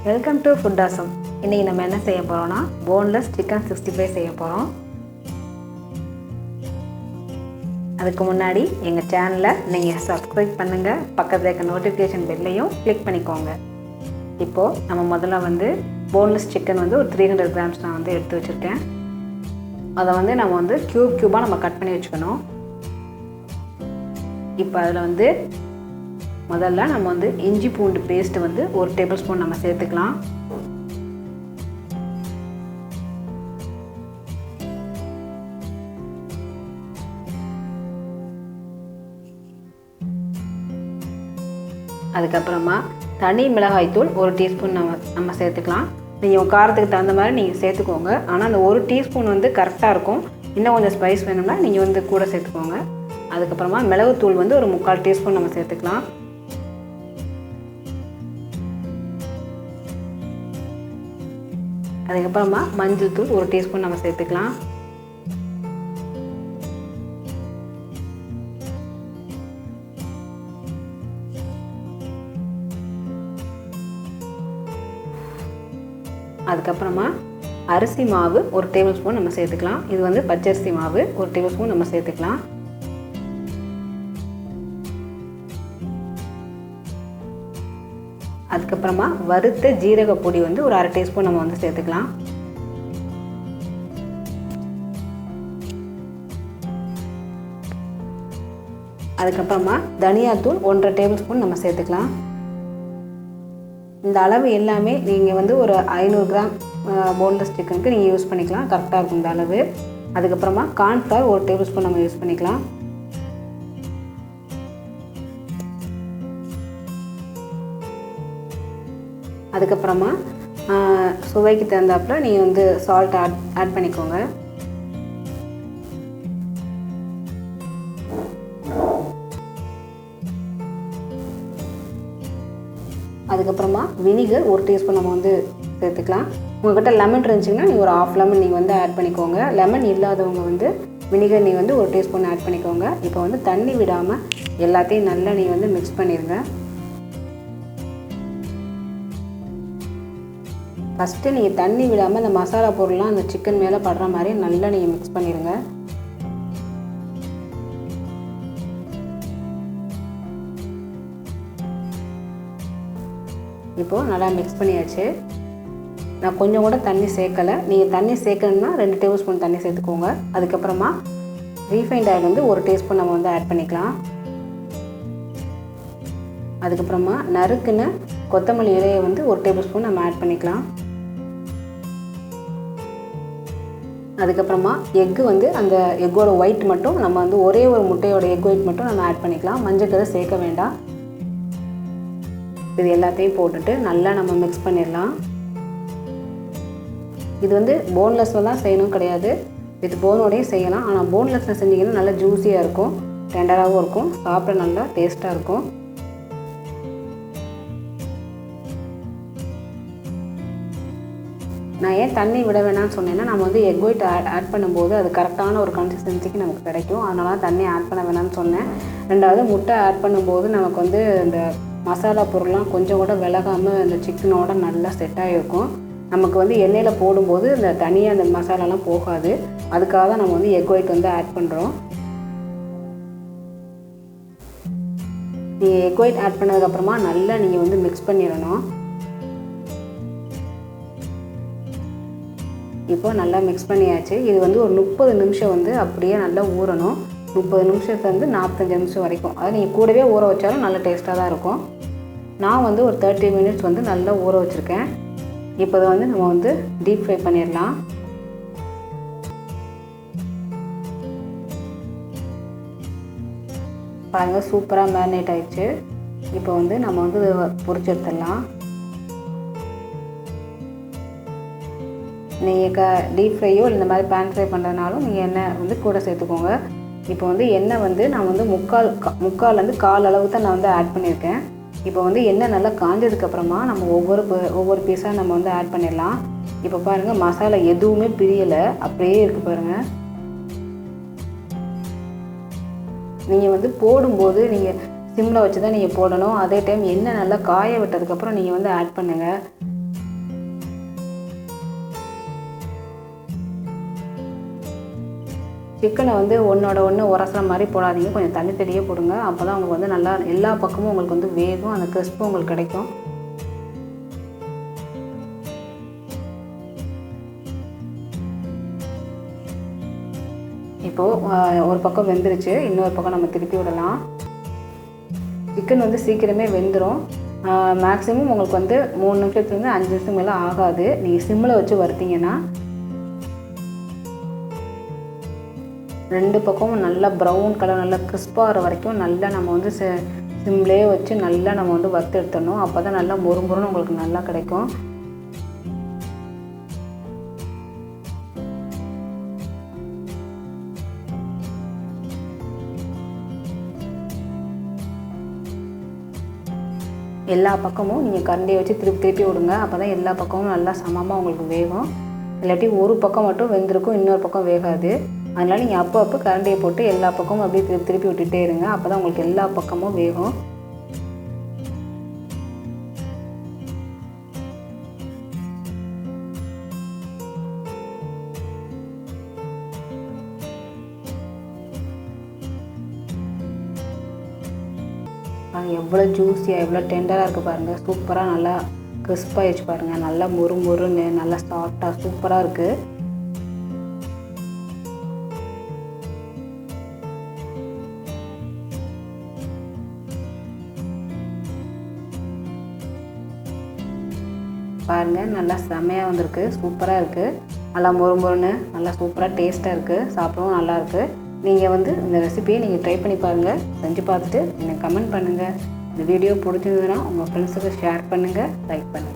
Welcome to food awesome. இன்றைக்கி நம்ம என்ன செய்ய போகிறோம்னா போன்லெஸ் சிக்கன் 65 செய்ய போகிறோம். அதுக்கு முன்னாடி எங்கள் சேனலை நீங்கள் சப்ஸ்கிரைப் பண்ணுங்கள், பக்கத்தில் இருக்க நோட்டிஃபிகேஷன் பெல்லையும் கிளிக் பண்ணிக்கோங்க. இப்போது நம்ம முதல்ல போன்லெஸ் சிக்கன் ஒரு 300 கிராம்ஸ் நான் எடுத்து வச்சுருக்கேன். அதை நம்ம க்யூபாக நம்ம கட் பண்ணி வச்சுக்கணும். இப்போ அதில் முதல்ல நம்ம இஞ்சி பூண்டு பேஸ்ட்டு 1 டேபிள் ஸ்பூன் நம்ம சேர்த்துக்கலாம். அதுக்கப்புறமா தனி மிளகாய்த்தூள் 1 டீஸ்பூன் நம்ம சேர்த்துக்கலாம். நீங்கள் காரத்துக்கு தகுந்த மாதிரி நீங்கள் சேர்த்துக்கோங்க. ஆனால் அந்த 1 டீஸ்பூன் கரெக்டாக இருக்கும். இன்னும் கொஞ்சம் ஸ்பைஸ் வேணும்னா நீங்கள் கூட சேர்த்துக்கோங்க. அதுக்கப்புறமா மிளகுத்தூள் ஒரு 3/4 டீஸ்பூன் நம்ம சேர்த்துக்கலாம். அதுக்கப்புறமா மஞ்சள் தூள் 1 டீஸ்பூன் நம்ம சேர்த்துக்கலாம். அதுக்கப்புறமா அரிசி மாவு 1 டேபிள் ஸ்பூன் நம்ம சேர்த்துக்கலாம். இது பச்சரிசி மாவு 1 டேபிள் ஸ்பூன் நம்ம சேர்த்துக்கலாம். அதுக்கப்புறமா வறுத்த ஜீரக பொடி ஒரு 1/2 டீஸ்பூன் நம்ம சேர்த்துக்கலாம். அதுக்கப்புறமா தனியாத்தூள் 1/2 டேபிள் ஸ்பூன் நம்ம சேர்த்துக்கலாம். இந்த அளவு எல்லாமே நீங்கள் ஒரு 500 கிராம் போன்லெஸ் சிக்கனுக்கு நீங்கள் யூஸ் பண்ணிக்கலாம். கரெக்டாக இருக்கும் இந்த அளவு. அதுக்கப்புறமா கார்ன்ஃப்ளவர் 1 டேபிள் ஸ்பூன் நம்ம யூஸ் பண்ணிக்கலாம். அதுக்கப்புறமா சுவைக்கு தகுந்தாப்புல நீங்கள் சால்ட் ஆட் பண்ணிக்கோங்க. அதுக்கப்புறமா வினிகர் 1 டீஸ்பூன் நம்ம சேர்த்துக்கலாம். உங்கள்கிட்ட லெமன் இருந்துச்சிங்கன்னா நீங்கள் ஒரு 1/2 லெமன் நீங்கள் ஆட் பண்ணிக்கோங்க. லெமன் இல்லாதவங்க வினிகர் நீங்கள் 1 டீஸ்பூன் ஆட் பண்ணிக்கோங்க. இப்போ தண்ணி விடாமல் எல்லாத்தையும் நல்லா நீங்கள் மிக்ஸ் பண்ணிடுங்க. ஃபஸ்ட்டு நீங்கள் தண்ணி விடாமல் அந்த மசாலா பொருள்லாம் அந்த சிக்கன் மேலே படுற மாதிரி நல்லா நீங்கள் மிக்ஸ் பண்ணிடுங்க. இப்போது நல்லா மிக்ஸ் பண்ணியாச்சு. நான் கொஞ்சம் கூட தண்ணி சேர்க்கலை. நீங்கள் தண்ணி சேர்க்கணுன்னா 2 டேபிள் ஸ்பூன் தண்ணி சேர்த்துக்கோங்க. அதுக்கப்புறமா ரீஃபைண்ட் ஆயில் 1 டீஸ்பூன் நம்ம ஆட் பண்ணிக்கலாம். அதுக்கப்புறமா நறுக்குன்னு கொத்தமல்லி இலையை 1 டேபிள் ஸ்பூன் நம்ம ஆட் பண்ணிக்கலாம். அதுக்கப்புறமா எக்கு அந்த எக்கோட ஒயிட் மட்டும் நம்ம ஒரே ஒரு முட்டையோட எக் ஒயிட் மட்டும் நம்ம ஆட் பண்ணிக்கலாம். மஞ்சள் சேர்க்க வேண்டாம். இது எல்லாத்தையும் போட்டுட்டு நல்லா நம்ம மிக்ஸ் பண்ணிடலாம். இது போன்லெஸ்ஸில் தான் செய்யணும் கிடையாது, வித் போனோடையும் செய்யலாம். ஆனால் போன்லெஸ்ஸில் செஞ்சிங்கன்னா நல்லா ஜூஸியாக இருக்கும், டெண்டராகவும் இருக்கும், சாப்பிட நல்லா டேஸ்ட்டாக இருக்கும். நான் ஏன் தண்ணி விட வேணாம்னு சொன்னேன்னா, நம்ம எக் ஒயிட் ஆட் பண்ணும்போது அது கரெக்டான ஒரு கன்சிஸ்டன்சிக்கு நமக்கு கிடைக்கும். அதனால தண்ணி ஆட் பண்ண வேணாம்னு சொன்னேன். ரெண்டாவது முட்டை ஆட் பண்ணும்போது நமக்கு இந்த மசாலா பொருள்லாம் கொஞ்சம் கூட விலகாமல் இந்த சிக்கனோட நல்லா செட் ஆகிருக்கும். நமக்கு எண்ணெயில் போடும்போது இந்த தனியாக அந்த மசாலாலாம் போகாது. அதுக்காக தான் நம்ம எக் ஒயிட் ஆட் பண்ணுறோம். நீங்கள் எக் ஒயிட் ஆட் பண்ணதுக்கப்புறமா நல்லா நீங்கள் மிக்ஸ் பண்ணிடணும். இப்போ நல்லா மிக்ஸ் பண்ணியாச்சு. இது ஒரு 30 நிமிஷம் அப்படியே நல்லா ஊறணும். 30 நிமிஷத்துலேருந்து 45 நிமிஷம் வரைக்கும். அது நீங்கள் கூடவே ஊற வச்சாலும் நல்ல டேஸ்ட்டாக தான் இருக்கும். நான் ஒரு 30 மினிட்ஸ் நல்லா ஊற வச்சுருக்கேன். இப்போ இதை நம்ம டீப் ஃப்ரை பண்ணிடலாம். பாருங்கள், சூப்பராக மேரினேட் ஆயிடுச்சு. இப்போ நம்ம பொரிச்சு எடுத்துடலாம். நீங்கள் டீப் ஃப்ரையோ இல்லை இந்த மாதிரி பேன் ஃப்ரை பண்ணுறதுனாலும் நீங்கள் எண்ணெய் கூட சேர்த்துக்கோங்க. இப்போ எண்ணெய் நான் முக்கால்லேருந்து 1/4 அளவு தான் நான் ஆட் பண்ணியிருக்கேன். இப்போ எண்ணெய் நல்லா காஞ்சதுக்கப்புறமா நம்ம ஒவ்வொரு பீஸாக நம்ம ஆட் பண்ணிடலாம். இப்போ பாருங்கள், மசாலா எதுவுமே பிரியலை, அப்படியே இருக்குது பாருங்கள். நீங்கள் போடும்போது நீங்கள் சிம்மில் வச்சு தான் நீங்கள் போடணும். அதே டைம் எண்ணெய் நல்லா காய விட்டதுக்கப்புறம் நீங்கள் ஆட் பண்ணுங்கள். சிக்கனை வந்து ஒன்றோட ஒன்று உரசுற மாதிரி போடாதீங்க, கொஞ்சம் தண்ணி தண்ணியே போடுங்க. அப்போ தான் உங்களுக்கு வந்து நல்லா எல்லா பக்கமும் உங்களுக்கு வந்து வேகும், அந்த கிறிஸ்பும் உங்களுக்கு கிடைக்கும். இப்போது ஒரு பக்கம் வெந்துருச்சு, இன்னொரு பக்கம் நம்ம திருப்பி விடலாம். சிக்கன் வந்து சீக்கிரமே வெந்துடும். மேக்ஸிமம் உங்களுக்கு வந்து 3 நிமிஷத்துலேருந்து 5 நிமிஷம் மேலே ஆகாது. நீங்கள் சிம்மில் வச்சு வறுத்தீங்கன்னா 2 பக்கமும் நல்லா ப்ரௌன் கலர் நல்லா கிறிஸ்பாக வர வரைக்கும் நல்லா நம்ம வந்து சிம்லேயே வச்சு நல்லா நம்ம வந்து வறுத்து எடுத்துடணும். அப்போ தான் நல்லா மொறுமொறுன்னு உங்களுக்கு நல்லா கிடைக்கும். எல்லா பக்கமும் நீங்கள் கரண்டியை வச்சு திருப்பி விடுங்க. அப்போ தான் எல்லா பக்கமும் நல்லா சமமாக உங்களுக்கு வேகும். இல்லாட்டி ஒரு பக்கம் மட்டும் வெந்திருக்கும், இன்னொரு பக்கம் வேகாது. அதனால் நீங்கள் அப்போ கரண்டியை போட்டு எல்லா பக்கமும் அப்படியே திருப்பி விட்டுட்டே இருங்க. அப்போ தான் உங்களுக்கு எல்லா பக்கமும் வேகும். எவ்வளோ ஜூஸியாக எவ்வளோ டெண்டராக இருக்குது பாருங்கள். சூப்பராக நல்லா கிறிஸ்பாகிடுச்சு பாருங்கள். நல்லா மொறுன்னு நல்லா சாஃப்டாக சூப்பராக இருக்குது. பாருங்கள் நல்லா செம்மையாக வந்திருக்கு, சூப்பராக இருக்குது. நல்லா மொறுன்னு நல்லா சூப்பராக டேஸ்ட்டாக இருக்குது, சாப்பிடவும் நல்லாயிருக்கு. நீங்கள் வந்து இந்த ரெசிபியை நீங்கள் ட்ரை பண்ணி பாருங்கள். செஞ்சு பார்த்துட்டு எனக்கு கமெண்ட் பண்ணுங்கள். இந்த வீடியோ பிடிச்சிருந்ததுன்னா உங்கள் ஃப்ரெண்ட்ஸுக்கு ஷேர் பண்ணுங்கள், லைக் பண்ணுங்கள்.